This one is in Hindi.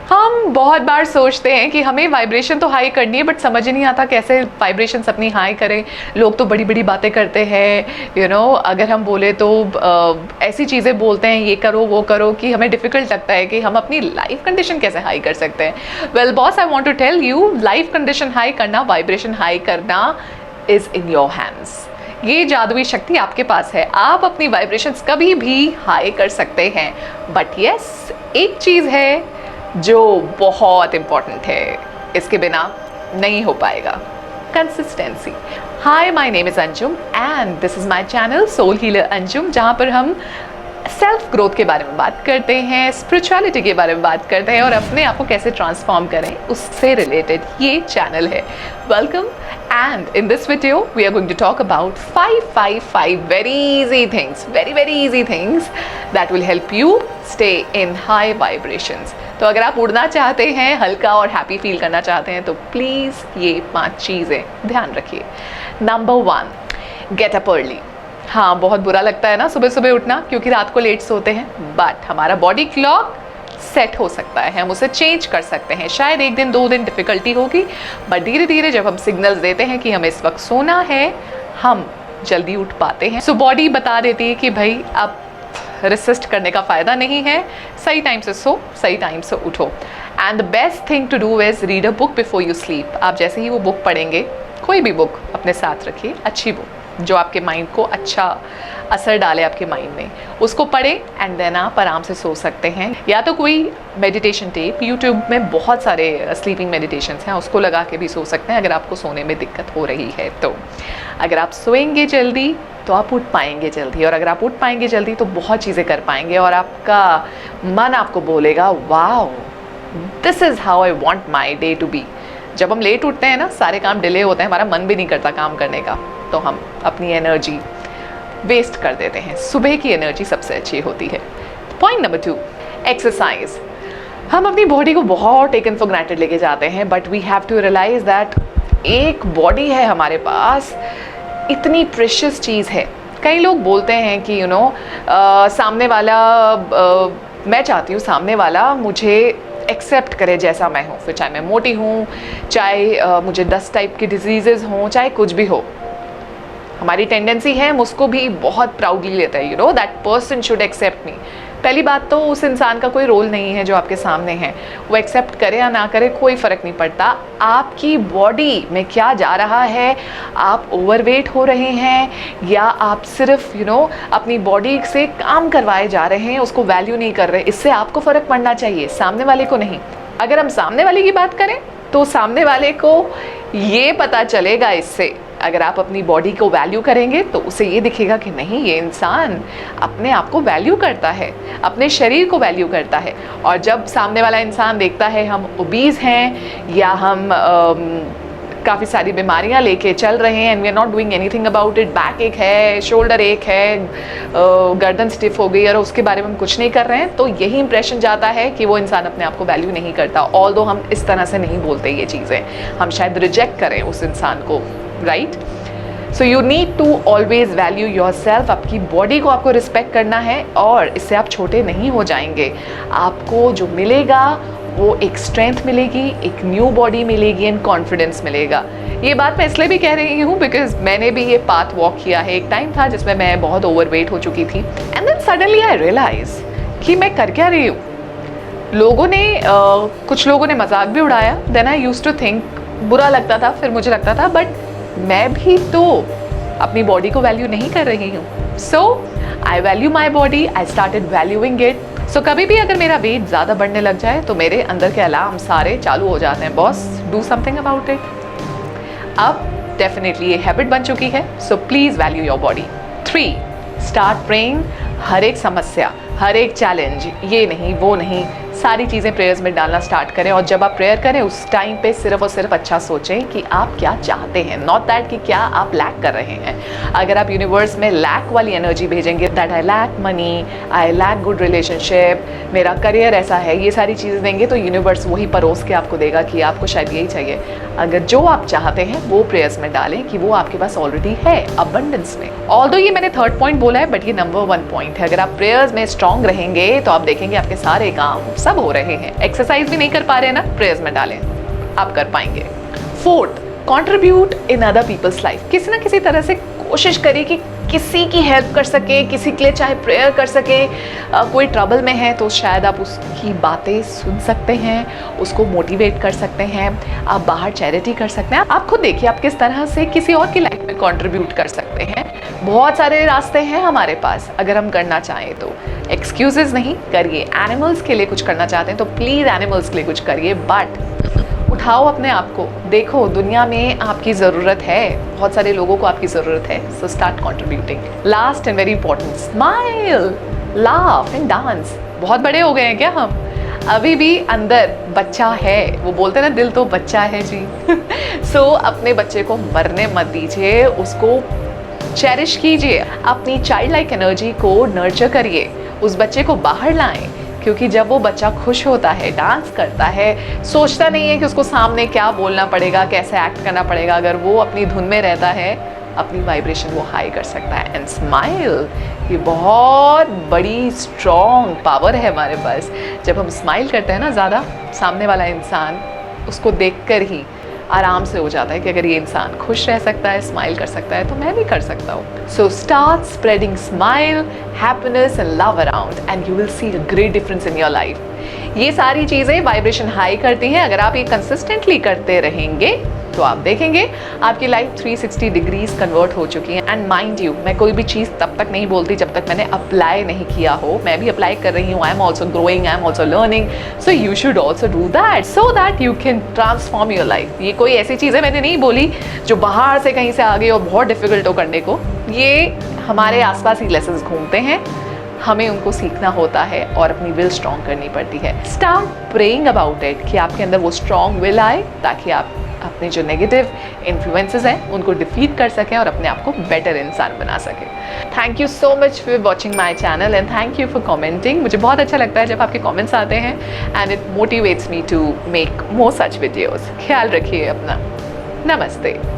हम बहुत बार सोचते हैं कि हमें वाइब्रेशन तो हाई करनी है, बट समझ ही नहीं आता कैसे वाइब्रेशंस अपनी हाई करें। लोग तो बड़ी बड़ी बातें करते हैं, अगर हम बोले तो ऐसी चीज़ें बोलते हैं, ये करो वो करो, कि हमें डिफ़िकल्ट लगता है कि हम अपनी लाइफ कंडीशन कैसे हाई कर सकते हैं। Well boss, I want to tell you, life condition high करना, वाइब्रेशन हाई करना इज़ इन योर हैंड्स। ये जादुई शक्ति आपके पास है, आप अपनी वाइब्रेशंस कभी भी हाई कर सकते हैं। बट यस, एक चीज़ है जो बहुत इम्पॉर्टेंट है, इसके बिना नहीं हो पाएगा, consistency. Hi, my name is Anjum and this is my channel soul healer Anjum, जहाँ पर हम सेल्फ ग्रोथ के बारे में बात करते हैं, स्पिरिचुअलिटी के बारे में बात करते हैं और अपने आप को कैसे ट्रांसफॉर्म करें, उससे रिलेटेड ये चैनल है। Welcome, and in this video we are going to talk about 5 very easy things that will help you stay in high vibrations। तो अगर आप उड़ना चाहते हैं, हल्का और हैप्पी फील करना चाहते हैं, तो प्लीज़ ये 5 चीज़ें ध्यान रखिए। Number 1, get up early. हाँ, बहुत बुरा लगता है ना सुबह सुबह उठना, क्योंकि रात को लेट सोते हैं, बट हमारा बॉडी क्लॉक सेट हो सकता है, हम उसे चेंज कर सकते हैं। शायद 1 दिन 2 दिन डिफ़िकल्टी होगी, बट धीरे धीरे जब हम सिग्नल्स देते हैं कि हमें इस वक्त सोना है, हम जल्दी उठ पाते हैं। सो बॉडी बता देती है कि भाई अब रेसिस्ट करने का फ़ायदा नहीं है, सही टाइम से सो, सही टाइम से उठो। And the best thing to do is read a book before you sleep. आप जैसे ही वो बुक पढ़ेंगे, कोई भी बुक अपने साथ रखिए, अच्छी बुक जो आपके माइंड को अच्छा असर डाले आपके माइंड में, उसको पढ़ें एंड देन आप आराम से सो सकते हैं। या तो कोई मेडिटेशन टेप, यूट्यूब में बहुत सारे स्लीपिंग मेडिटेशंस हैं, उसको लगा के भी सो सकते हैं अगर आपको सोने में दिक्कत हो रही है। तो अगर आप सोएंगे जल्दी तो आप उठ पाएंगे जल्दी, और अगर आप उठ पाएंगे जल्दी तो बहुत चीज़ें कर पाएंगे, और आपका मन आपको बोलेगा wow, this is how I want my day to be. जब हम लेट उठते हैं ना, सारे काम डिले होते हैं, हमारा मन भी नहीं करता काम करने का, तो हम अपनी एनर्जी वेस्ट कर देते हैं। सुबह की एनर्जी सबसे अच्छी होती है। Point number 2, exercise. हम अपनी बॉडी को बहुत टेकन फॉर ग्रांटेड लेके जाते हैं, but we have to realise that एक बॉडी है हमारे पास, इतनी प्रेशियस चीज़ है। कई लोग बोलते हैं कि सामने वाला मैं चाहती हूँ सामने वाला मुझे एक्सेप्ट करे जैसा मैं हूँ, फिर चाहे मैं मोटी हूँ, चाहे मुझे 10 टाइप की डिजीज़ेज़ हों, चाहे कुछ भी हो। हमारी टेंडेंसी है हम उसको भी बहुत प्राउडली लेते हैं, दैट पर्सन शुड एक्सेप्ट मी। पहली बात तो उस इंसान का कोई रोल नहीं है जो आपके सामने है, वो एक्सेप्ट करे या ना करे कोई फ़र्क नहीं पड़ता। आपकी बॉडी में क्या जा रहा है, आप ओवरवेट हो रहे हैं या आप सिर्फ अपनी बॉडी से काम करवाए जा रहे हैं, उसको वैल्यू नहीं कर रहे, इससे आपको फ़र्क पड़ना चाहिए, सामने वाले को नहीं। अगर हम सामने वाले की बात करें तो सामने वाले को ये पता चलेगा इससे, अगर आप अपनी बॉडी को वैल्यू करेंगे तो उसे ये दिखेगा कि नहीं, ये इंसान अपने आप को वैल्यू करता है, अपने शरीर को वैल्यू करता है। और जब सामने वाला इंसान देखता है हम ओबीज़ हैं या हम काफ़ी सारी बीमारियां लेके चल रहे हैं and we are not doing anything about it, back एक है, शोल्डर एक है, गर्दन स्टिफ हो गई और उसके बारे में हम कुछ नहीं कर रहे हैं, तो यही इंप्रेशन जाता है कि वो इंसान अपने आप को वैल्यू नहीं करता। ऑल्दो हम इस तरह से नहीं बोलते ये चीज़ें, हम शायद रिजेक्ट करें उस इंसान को, right. So you need to always value yourself. आपकी बॉडी को आपको रिस्पेक्ट करना है और इससे आप छोटे नहीं हो जाएंगे। आपको जो मिलेगा वो एक स्ट्रेंथ मिलेगी, एक न्यू बॉडी मिलेगी एंड कॉन्फिडेंस मिलेगा। ये बात मैं इसलिए भी कह रही हूँ बिकॉज मैंने भी ये पाथ वॉक किया है। एक टाइम था जिसमें मैं बहुत ओवरवेट हो चुकी थी and then suddenly I realise कि मैं कर क्या रही हूँ। कुछ लोगों ने मजाक भी उड़ाया, then I used to think, बुरा लगता था, फिर मुझे लगता था बट मैं भी तो अपनी बॉडी को वैल्यू नहीं कर रही हूँ। So I value my body, I started valuing it. So कभी भी अगर मेरा वेट ज़्यादा बढ़ने लग जाए तो मेरे अंदर के अलार्म सारे चालू हो जाते हैं, boss do something about it. अब डेफिनेटली ये हैबिट बन चुकी है, so please value your body. 3, start praying. हर एक समस्या, हर एक चैलेंज, ये नहीं वो नहीं, सारी चीज़ें प्रेयर्स में डालना स्टार्ट करें। और जब आप प्रेयर करें उस टाइम पे सिर्फ और सिर्फ अच्छा सोचें कि आप क्या चाहते हैं, नॉट दैट कि क्या आप लैक कर रहे हैं। अगर आप यूनिवर्स में लैक वाली एनर्जी भेजेंगे, that I lack money, I lack good relationship, मेरा करियर ऐसा है, ये सारी चीज़ें देंगे तो यूनिवर्स वही परोस के आपको देगा कि आपको शायद यही चाहिए। अगर जो आप चाहते हैं वो प्रेयर्स में डालें कि वो आपके पास ऑलरेडी है अबंडेंस में। ऑल्दो ये मैंने 3rd पॉइंट बोला है बट ये नंबर 1 पॉइंट है। अगर आप प्रेयर्स में स्ट्रांग रहेंगे तो आप देखेंगे आपके सारे काम सब सब हो रहे हैं। एक्सरसाइज भी नहीं कर पा रहे हैं ना, प्रेयर्स में डालें, आप कर पाएंगे। Fourth, contribute in other people's life. किसी ना किसी तरह से कोशिश करिए कि किसी की हेल्प कर सके, किसी के लिए चाहे प्रेयर कर सके। कोई ट्रबल में है तो शायद आप उसकी बातें सुन सकते हैं, उसको मोटिवेट कर सकते हैं, आप बाहर चैरिटी कर सकते हैं। आप खुद देखिए आप किस तरह से किसी और की लाइफ में कंट्रीब्यूट कर सकते हैं। बहुत सारे रास्ते हैं हमारे पास अगर हम करना चाहें तो। एक्सक्यूजेस नहीं, करिए। एनिमल्स के लिए कुछ करना चाहते हैं तो प्लीज़ एनिमल्स के लिए कुछ करिए, बट उठाओ अपने आप को, देखो दुनिया में आपकी ज़रूरत है, बहुत सारे लोगों को आपकी ज़रूरत है। So start contributing. Last and very important, smile, laugh and dance. बहुत बड़े हो गए हैं क्या हम? अभी भी अंदर बच्चा है, वो बोलते हैं ना दिल तो बच्चा है जी। सो अपने बच्चे को मरने मत दीजिए, उसको चेरिश कीजिए, अपनी चाइल्ड लाइक एनर्जी को नर्चर करिए, उस बच्चे को बाहर लाएं। क्योंकि जब वो बच्चा खुश होता है, डांस करता है, सोचता नहीं है कि उसको सामने क्या बोलना पड़ेगा, कैसे एक्ट करना पड़ेगा, अगर वो अपनी धुन में रहता है, अपनी वाइब्रेशन वो हाई कर सकता है। एंड स्माइल, ये बहुत बड़ी स्ट्रॉन्ग पावर है हमारे पास। जब हम स्माइल करते हैं ना ज़्यादा, सामने वाला इंसान उसको देखकर ही आराम से हो जाता है कि अगर ये इंसान खुश रह सकता है, स्माइल कर सकता है, तो मैं भी कर सकता हूँ। So start spreading smile, happiness and love around and you will see a great difference in your life. ये सारी चीज़ें वाइब्रेशन हाई करती हैं। अगर आप ये कंसिस्टेंटली करते रहेंगे तो आप देखेंगे आपकी लाइफ 360 डिग्रीज कन्वर्ट हो चुकी है। एंड माइंड यू, मैं कोई भी चीज़ तब तक नहीं बोलती जब तक मैंने अप्लाई नहीं किया हो। मैं भी अप्लाई कर रही हूँ, I am also growing, I am also learning. So you should also do that so that you can transform your life. ये कोई ऐसी चीज़ें मैंने नहीं बोली जो बाहर से कहीं से आ गई और बहुत डिफिकल्ट हो करने को। ये हमारे आसपास ही लेसन्स घूमते हैं, हमें उनको सीखना होता है और अपनी विल स्ट्रॉन्ग करनी पड़ती है। स्टार्ट प्रेइंग अबाउट इट कि आपके अंदर वो स्ट्रॉन्ग विल आए, ताकि आप अपने जो नेगेटिव इन्फ्लुएंसेस हैं उनको डिफीट कर सकें और अपने आप को बेटर इंसान बना सकें। Thank you so much for watching my channel and thank you for commenting. मुझे बहुत अच्छा लगता है जब आपके कमेंट्स आते हैं and it motivates me to make more such videos. ख्याल रखिए अपना। नमस्ते।